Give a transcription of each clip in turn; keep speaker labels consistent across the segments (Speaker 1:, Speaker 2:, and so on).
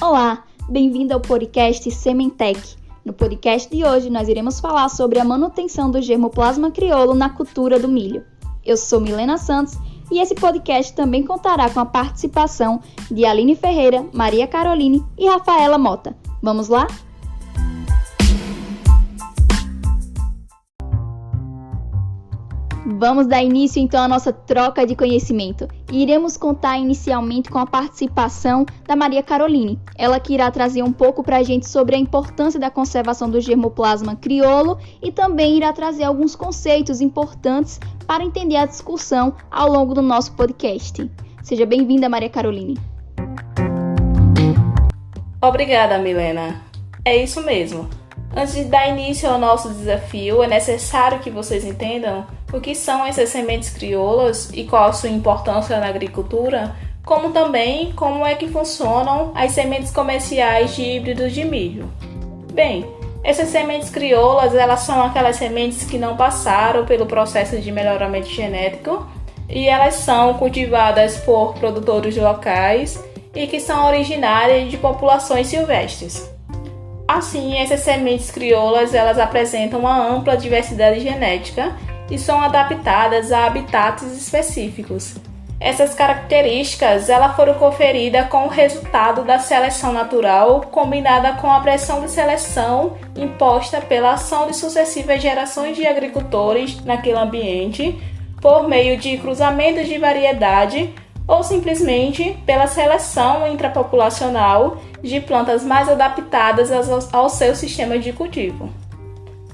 Speaker 1: Olá, bem-vindo ao podcast Sementec. No podcast de hoje nós iremos falar sobre a manutenção do germoplasma crioulo na cultura do milho. Eu sou Milena Santos e esse podcast também contará com a participação de Aline Ferreira, Maria Caroline e Rafaela Mota. Vamos lá? Vamos dar início então à nossa troca de conhecimento e iremos contar inicialmente com a participação da Maria Caroline. Ela que irá trazer um pouco para a gente sobre a importância da conservação do germoplasma crioulo e também irá trazer alguns conceitos importantes para entender a discussão ao longo do nosso podcast. Seja bem-vinda, Maria Caroline.
Speaker 2: Obrigada, Milena. É isso mesmo. Antes de dar início ao nosso desafio, é necessário que vocês entendam o que são essas sementes crioulas e qual a sua importância na agricultura, como também como é que funcionam as sementes comerciais de híbridos de milho. Bem, essas sementes crioulas, elas são aquelas sementes que não passaram pelo processo de melhoramento genético e elas são cultivadas por produtores locais e que são originárias de populações silvestres. Assim, essas sementes crioulas elas apresentam uma ampla diversidade genética e são adaptadas a habitats específicos. Essas características elas foram conferidas com o resultado da seleção natural combinada com a pressão de seleção imposta pela ação de sucessivas gerações de agricultores naquele ambiente por meio de cruzamentos de variedade ou simplesmente pela seleção intrapopulacional de plantas mais adaptadas ao seu sistema de cultivo.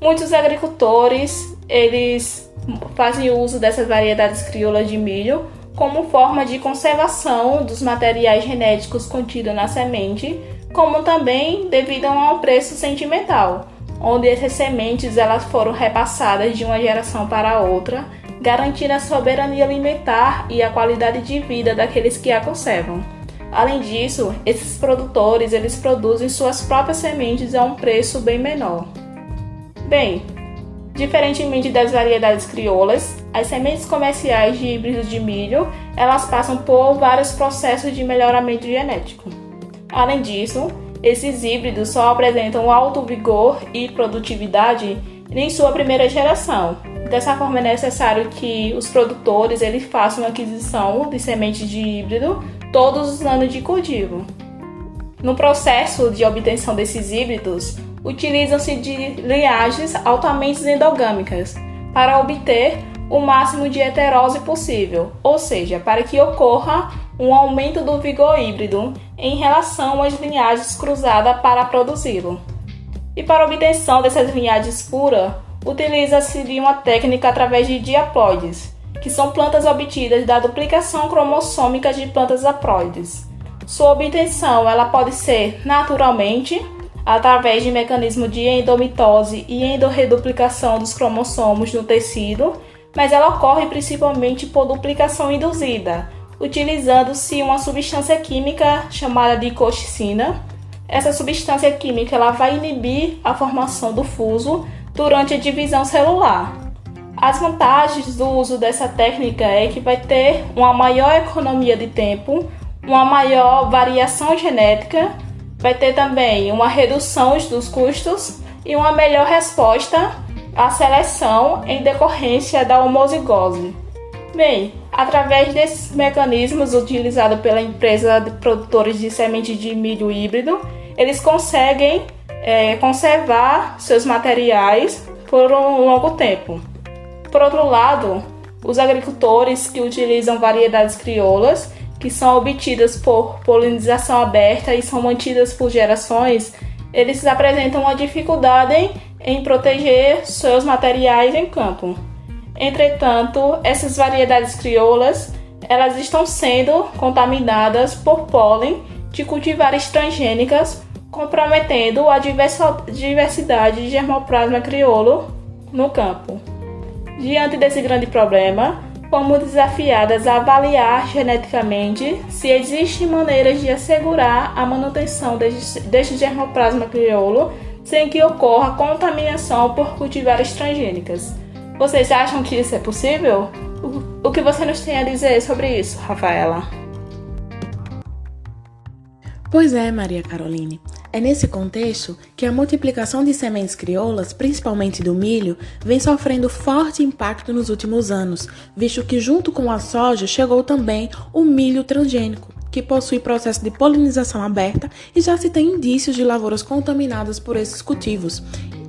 Speaker 2: Muitos agricultores eles fazem uso dessas variedades crioulas de milho como forma de conservação dos materiais genéticos contidos na semente, como também devido a um preço sentimental, onde essas sementes elas foram repassadas de uma geração para outra, garantindo a soberania alimentar e a qualidade de vida daqueles que a conservam. Além disso, esses produtores eles produzem suas próprias sementes a um preço bem menor. Bem, diferentemente das variedades crioulas, as sementes comerciais de híbridos de milho elas passam por vários processos de melhoramento genético. Além disso, esses híbridos só apresentam alto vigor e produtividade em sua primeira geração. Dessa forma, é necessário que os produtores eles façam a aquisição de sementes de híbrido todos os anos de cultivo. No processo de obtenção desses híbridos, utilizam-se de linhagens altamente endogâmicas para obter o máximo de heterose possível, ou seja, para que ocorra um aumento do vigor híbrido em relação às linhagens cruzadas para produzi-lo. E para a obtenção dessas linhagens puras, utiliza-se de uma técnica através de diaploides, que são plantas obtidas da duplicação cromossômica de plantas haploides. Sua obtenção ela pode ser naturalmente, através de mecanismo de endomitose e endorreduplicação dos cromossomos no tecido, mas ela ocorre principalmente por duplicação induzida, utilizando-se uma substância química chamada de colchicina. Essa substância química ela vai inibir a formação do fuso durante a divisão celular. As vantagens do uso dessa técnica é que vai ter uma maior economia de tempo, uma maior variação genética, vai ter também uma redução dos custos e uma melhor resposta à seleção em decorrência da homozigose. Bem, através desses mecanismos utilizados pela empresa de produtores de semente de milho híbrido, eles conseguem conservar seus materiais por um longo tempo. Por outro lado, os agricultores que utilizam variedades crioulas, que são obtidas por polinização aberta e são mantidas por gerações, eles apresentam uma dificuldade em proteger seus materiais em campo. Entretanto, essas variedades crioulas elas estão sendo contaminadas por pólen de cultivares transgênicas, comprometendo a diversidade de germoplasma crioulo no campo. Diante desse grande problema, fomos desafiadas a avaliar geneticamente se existem maneiras de assegurar a manutenção deste germoplasma crioulo sem que ocorra contaminação por cultivares transgênicas. Vocês acham que isso é possível? O que você nos tem a dizer sobre isso, Rafaela?
Speaker 3: Pois é, Maria Caroline. É nesse contexto que a multiplicação de sementes crioulas, principalmente do milho, vem sofrendo forte impacto nos últimos anos, visto que junto com a soja chegou também o milho transgênico, que possui processo de polinização aberta e já se tem indícios de lavouras contaminadas por esses cultivos.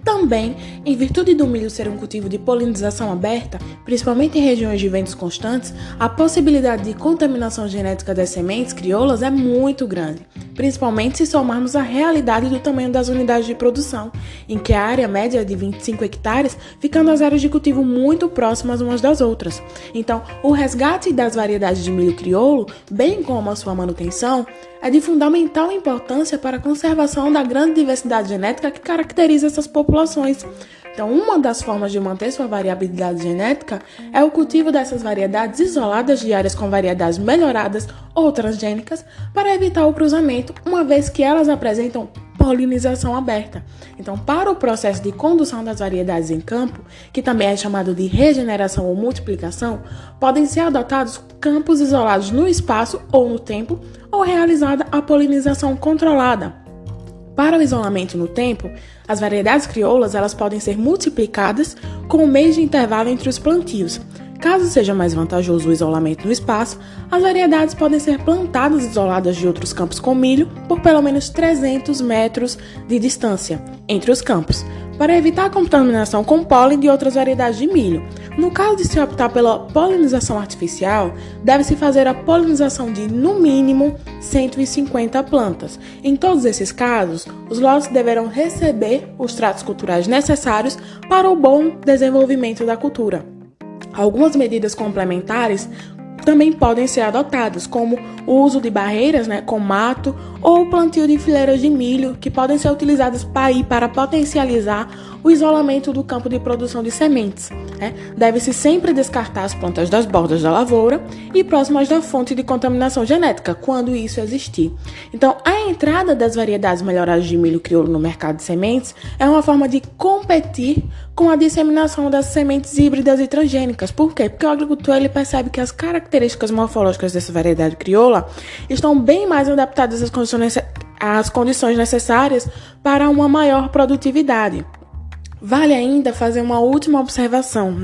Speaker 3: Também, em virtude do milho ser um cultivo de polinização aberta, principalmente em regiões de ventos constantes, a possibilidade de contaminação genética das sementes crioulas é muito grande, principalmente se somarmos a realidade do tamanho das unidades de produção, em que a área média é de 25 hectares, ficando as áreas de cultivo muito próximas umas das outras. Então, o resgate das variedades de milho crioulo, bem como a sua manutenção, é de fundamental importância para a conservação da grande diversidade genética que caracteriza essas populações. Então, uma das formas de manter sua variabilidade genética é o cultivo dessas variedades isoladas de áreas com variedades melhoradas ou transgênicas para evitar o cruzamento, uma vez que elas apresentam polinização aberta. Então, para o processo de condução das variedades em campo, que também é chamado de regeneração ou multiplicação, podem ser adotados campos isolados no espaço ou no tempo, ou realizada a polinização controlada. Para o isolamento no tempo, as variedades crioulas elas podem ser multiplicadas com um mês de intervalo entre os plantios. Caso seja mais vantajoso o isolamento no espaço, as variedades podem ser plantadas isoladas de outros campos com milho por pelo menos 300 metros de distância entre os campos, para evitar a contaminação com pólen de outras variedades de milho. No caso de se optar pela polinização artificial, deve-se fazer a polinização de, no mínimo, 150 plantas. Em todos esses casos, os lotes deverão receber os tratos culturais necessários para o bom desenvolvimento da cultura. Algumas medidas complementares também podem ser adotadas, como o uso de barreiras, com mato, ou o plantio de fileiras de milho, que podem ser utilizadas para potencializar o isolamento do campo de produção de sementes. Deve-se sempre descartar as plantas das bordas da lavoura e próximas da fonte de contaminação genética, quando isso existir. Então, a entrada das variedades melhoradas de milho crioulo no mercado de sementes é uma forma de competir com a disseminação das sementes híbridas e transgênicas. Por quê? Porque o agricultor ele percebe que as características morfológicas dessa variedade crioula estão bem mais adaptadas às condições necessárias para uma maior produtividade. Vale ainda fazer uma última observação,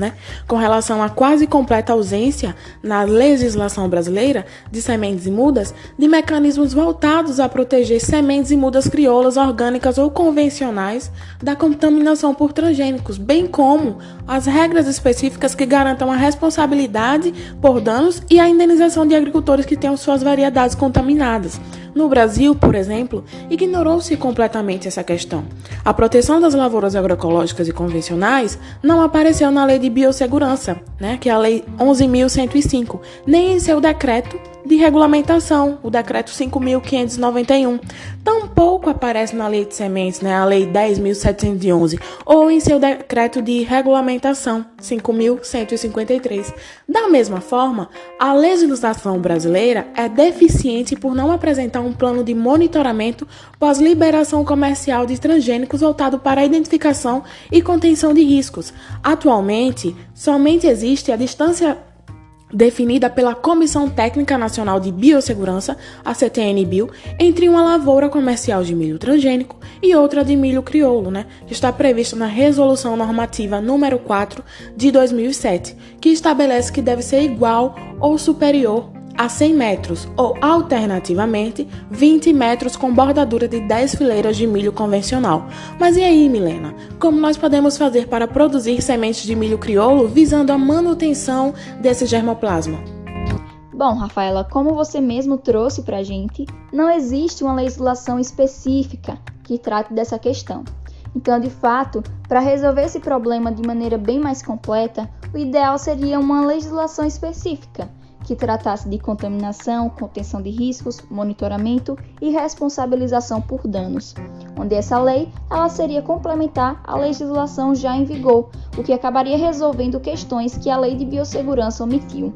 Speaker 3: com relação à quase completa ausência na legislação brasileira de sementes e mudas de mecanismos voltados a proteger sementes e mudas crioulas orgânicas ou convencionais da contaminação por transgênicos, bem como as regras específicas que garantam a responsabilidade por danos e a indenização de agricultores que tenham suas variedades contaminadas. No Brasil, por exemplo, ignorou-se completamente essa questão. A proteção das lavouras agroecológicas e convencionais não apareceu na Lei de Biossegurança, que é a Lei 11.105, nem em seu decreto de regulamentação, o decreto 5.591. Tampouco aparece na Lei de Sementes, a Lei 10.711, ou em seu decreto de regulamentação, 5.153. Da mesma forma, a legislação brasileira é deficiente por não apresentar um plano de monitoramento pós-liberação comercial de transgênicos voltado para a identificação e contenção de riscos. Atualmente, somente existe a distância definida pela Comissão Técnica Nacional de Biossegurança, a CTN-Bio, entre uma lavoura comercial de milho transgênico e outra de milho crioulo, que está prevista na Resolução Normativa número 4 de 2007, que estabelece que deve ser igual ou superior a 100 metros, ou, alternativamente, 20 metros com bordadura de 10 fileiras de milho convencional. Mas e aí, Milena? Como nós podemos fazer para produzir sementes de milho crioulo visando a manutenção desse germoplasma?
Speaker 1: Bom, Rafaela, como você mesmo trouxe para a gente, não existe uma legislação específica que trate dessa questão. Então, de fato, para resolver esse problema de maneira bem mais completa, o ideal seria uma legislação específica, que tratasse de contaminação, contenção de riscos, monitoramento e responsabilização por danos, onde essa lei ela seria complementar à legislação já em vigor, o que acabaria resolvendo questões que a Lei de Biossegurança omitiu.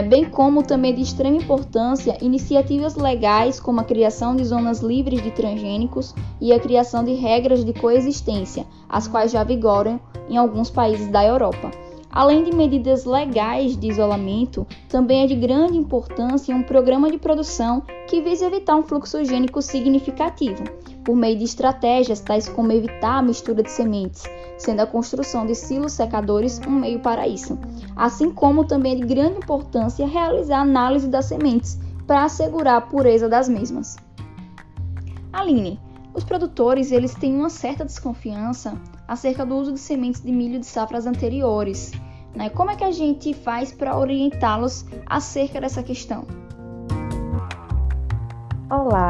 Speaker 1: Bem como também de extrema importância iniciativas legais como a criação de zonas livres de transgênicos e a criação de regras de coexistência, as quais já vigoram em alguns países da Europa. Além de medidas legais de isolamento, também é de grande importância um programa de produção que visa evitar um fluxo gênico significativo, por meio de estratégias tais como evitar a mistura de sementes, sendo a construção de silos secadores um meio para isso. Assim como também é de grande importância realizar a análise das sementes para assegurar a pureza das mesmas. Aline, os produtores eles têm uma certa desconfiança acerca do uso de sementes de milho de safras anteriores, né? Como é que a gente faz para orientá-los acerca dessa questão?
Speaker 4: Olá,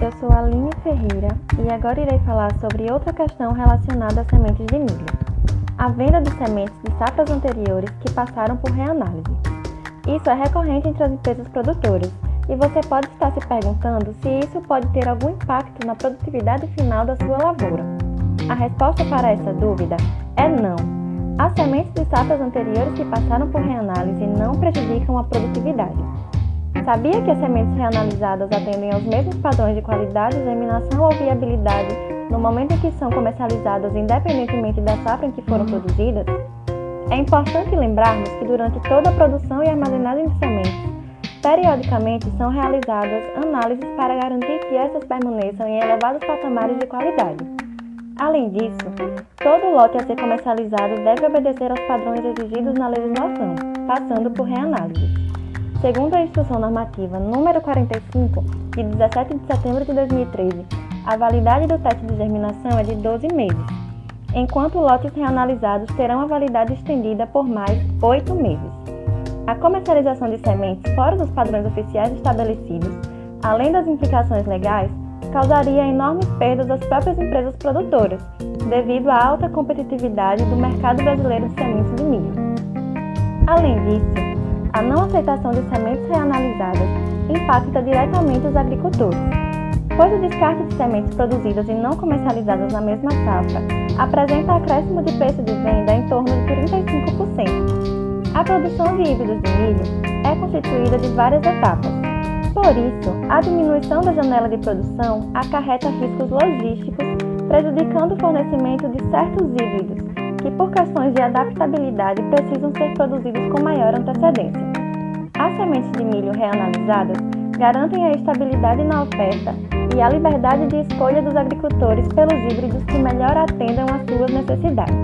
Speaker 4: eu sou a Aline Ferreira e agora irei falar sobre outra questão relacionada a sementes de milho. A venda de sementes de safras anteriores que passaram por reanálise. Isso é recorrente entre as empresas produtoras e você pode estar se perguntando se isso pode ter algum impacto na produtividade final da sua lavoura. A resposta para essa dúvida é não. As sementes de safras anteriores que passaram por reanálise não prejudicam a produtividade. Sabia que as sementes reanalisadas atendem aos mesmos padrões de qualidade, germinação ou viabilidade no momento em que são comercializadas, independentemente da safra em que foram produzidas? É importante lembrarmos que durante toda a produção e armazenagem de sementes, periodicamente são realizadas análises para garantir que essas permaneçam em elevados patamares de qualidade. Além disso, todo lote a ser comercializado deve obedecer aos padrões exigidos na legislação, passando por reanálise. Segundo a Instrução Normativa número 45, de 17 de setembro de 2013, a validade do teste de germinação é de 12 meses, enquanto lotes reanalisados terão a validade estendida por mais 8 meses. A comercialização de sementes fora dos padrões oficiais estabelecidos, além das implicações legais, causaria enormes perdas às próprias empresas produtoras, devido à alta competitividade do mercado brasileiro de sementes de milho. Além disso, a não aceitação de sementes reanalisadas impacta diretamente os agricultores, pois o descarte de sementes produzidas e não comercializadas na mesma safra apresenta acréscimo de preço de venda em torno de 35%. A produção de híbridos de milho é constituída de várias etapas. Por isso, a diminuição da janela de produção acarreta riscos logísticos, prejudicando o fornecimento de certos híbridos, que por questões de adaptabilidade precisam ser produzidos com maior antecedência. As sementes de milho reanalisadas garantem a estabilidade na oferta e a liberdade de escolha dos agricultores pelos híbridos que melhor atendam às suas necessidades.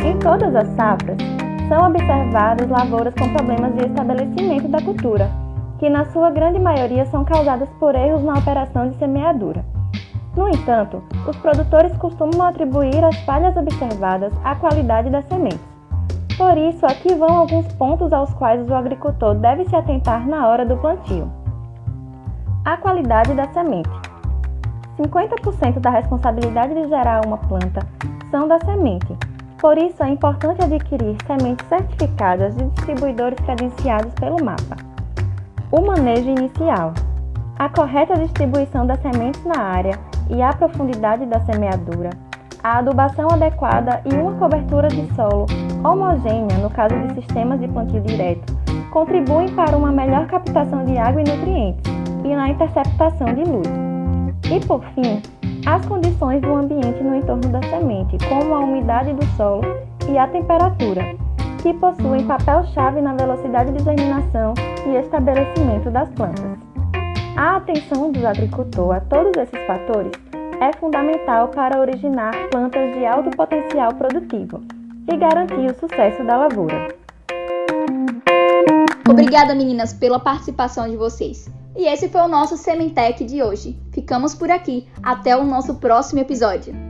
Speaker 4: Em todas as safras, são observadas lavouras com problemas de estabelecimento da cultura, que na sua grande maioria são causadas por erros na operação de semeadura. No entanto, os produtores costumam atribuir as falhas observadas à qualidade das sementes. Por isso, aqui vão alguns pontos aos quais o agricultor deve se atentar na hora do plantio. A qualidade da semente. 50% da responsabilidade de gerar uma planta são da semente. Por isso, é importante adquirir sementes certificadas de distribuidores credenciados pelo MAPA. O manejo inicial. A correta distribuição das sementes na área e a profundidade da semeadura, a adubação adequada e uma cobertura de solo homogênea no caso de sistemas de plantio direto, contribuem para uma melhor captação de água e nutrientes e na interceptação de luz. E por fim, as condições do ambiente no entorno da semente, como a umidade do solo e a temperatura, que possuem papel-chave na velocidade de germinação e estabelecimento das plantas. A atenção do agricultor a todos esses fatores é fundamental para originar plantas de alto potencial produtivo e garantir o sucesso da lavoura.
Speaker 1: Obrigada, meninas, pela participação de vocês. E esse foi o nosso Sementec de hoje. Ficamos por aqui. Até o nosso próximo episódio.